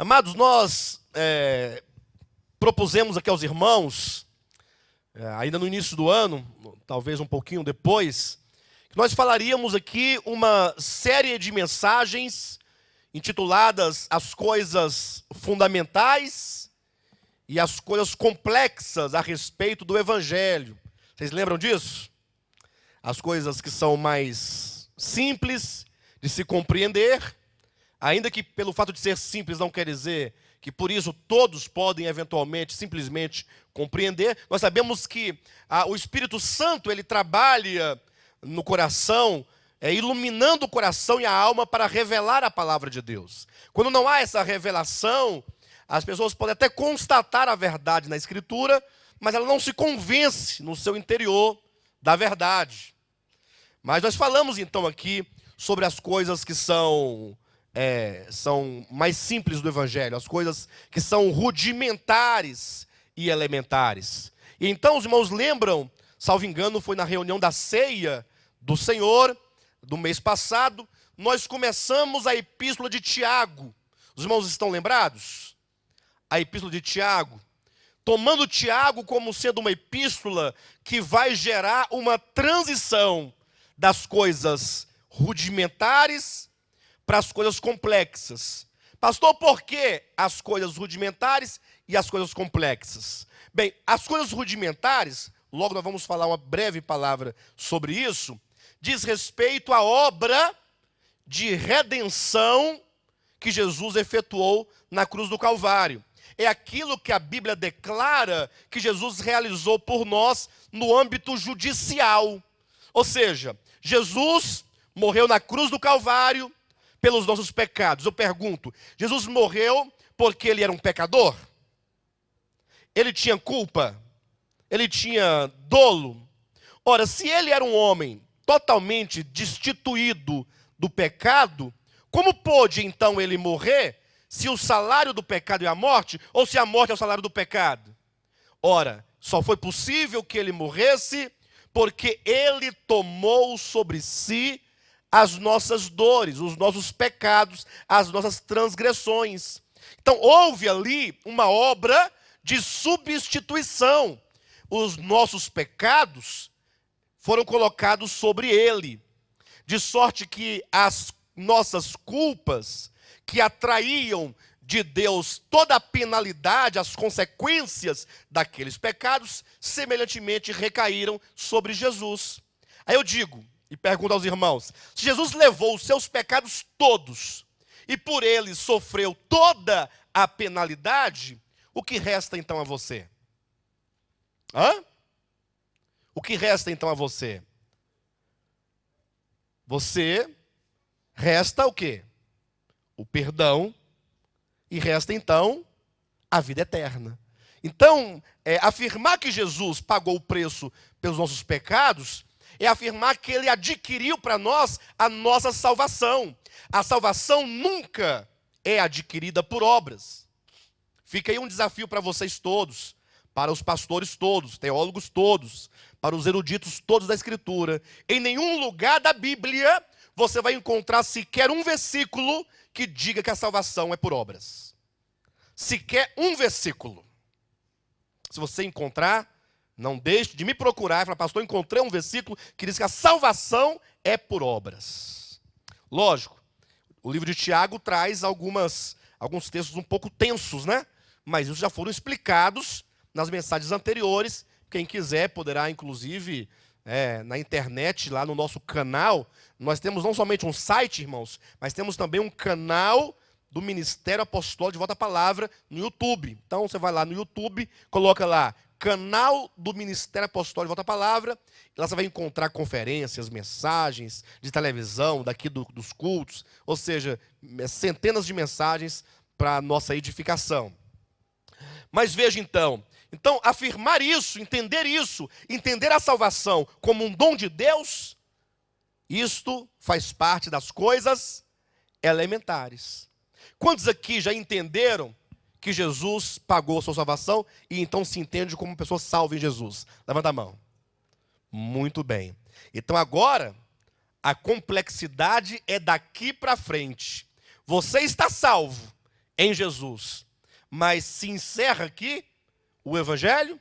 Amados, nós propusemos aqui aos irmãos, ainda no início do ano, talvez um pouquinho depois, que nós falaríamos aqui uma série de mensagens intituladas As Coisas Fundamentais e as Coisas Complexas a respeito do Evangelho. Vocês lembram disso? As coisas que são mais simples de se compreender, ainda que pelo fato de ser simples não quer dizer que por isso todos podem eventualmente, simplesmente compreender. Nós sabemos que o Espírito Santo, ele trabalha no coração, iluminando o coração e a alma para revelar a palavra de Deus. Quando não há essa revelação, as pessoas podem até constatar a verdade na Escritura, mas ela não se convence no seu interior da verdade. Mas nós falamos então aqui sobre as coisas que são mais simples do Evangelho, as coisas que são rudimentares e elementares. E então os irmãos lembram, salvo engano, foi na reunião da ceia do Senhor, do mês passado, nós começamos a epístola de Tiago. Os irmãos estão lembrados? A epístola de Tiago. Tomando Tiago como sendo uma epístola que vai gerar uma transição das coisas rudimentares para as coisas complexas. Pastor, por que as coisas rudimentares e as coisas complexas? Bem, as coisas rudimentares, logo nós vamos falar uma breve palavra sobre isso, diz respeito à obra de redenção que Jesus efetuou na cruz do Calvário. É aquilo que a Bíblia declara que Jesus realizou por nós no âmbito judicial. Ou seja, Jesus morreu na cruz do Calvário pelos nossos pecados. Eu pergunto, Jesus morreu porque ele era um pecador? Ele tinha culpa? Ele tinha dolo? Ora, se ele era um homem totalmente destituído do pecado, como pôde então ele morrer se o salário do pecado é a morte, ou se a morte é o salário do pecado? Ora, só foi possível que ele morresse porque ele tomou sobre si as nossas dores, os nossos pecados, as nossas transgressões. Então houve ali uma obra de substituição. Os nossos pecados foram colocados sobre ele, de sorte que as nossas culpas, que atraíam de Deus toda a penalidade, as consequências daqueles pecados, semelhantemente recaíram sobre Jesus. Aí eu digo, e pergunto aos irmãos, se Jesus levou os seus pecados todos, e por eles sofreu toda a penalidade, o que resta então a você? O que resta então a você? Você resta o quê? O perdão, e resta então a vida eterna. Então, afirmar que Jesus pagou o preço pelos nossos pecados é afirmar que ele adquiriu para nós a nossa salvação. A salvação nunca é adquirida por obras. Fica aí um desafio para vocês todos, para os pastores todos, teólogos todos, para os eruditos todos da Escritura. Em nenhum lugar da Bíblia você vai encontrar sequer um versículo que diga que a salvação é por obras. Sequer um versículo. Se você encontrar, não deixe de me procurar e falar, pastor, encontrei um versículo que diz que a salvação é por obras. Lógico, o livro de Tiago traz alguns textos um pouco tensos, né? Mas isso já foram explicados nas mensagens anteriores. Quem quiser poderá, inclusive, na internet, lá no nosso canal, nós temos não somente um site, irmãos, mas temos também um canal do Ministério Apostólico de Volta à Palavra no YouTube. Então você vai lá no YouTube, coloca lá, canal do Ministério Apostólico de Volta à Palavra, e lá você vai encontrar conferências, mensagens de televisão, daqui dos cultos, ou seja, centenas de mensagens para a nossa edificação. Mas veja então, afirmar isso, entender a salvação como um dom de Deus, isto faz parte das coisas elementares. Quantos aqui já entenderam que Jesus pagou a sua salvação e então se entende como uma pessoa salva em Jesus? Levanta a mão. Muito bem. Então agora, a complexidade é daqui para frente. Você está salvo. em Jesus. Mas se encerra aqui o Evangelho?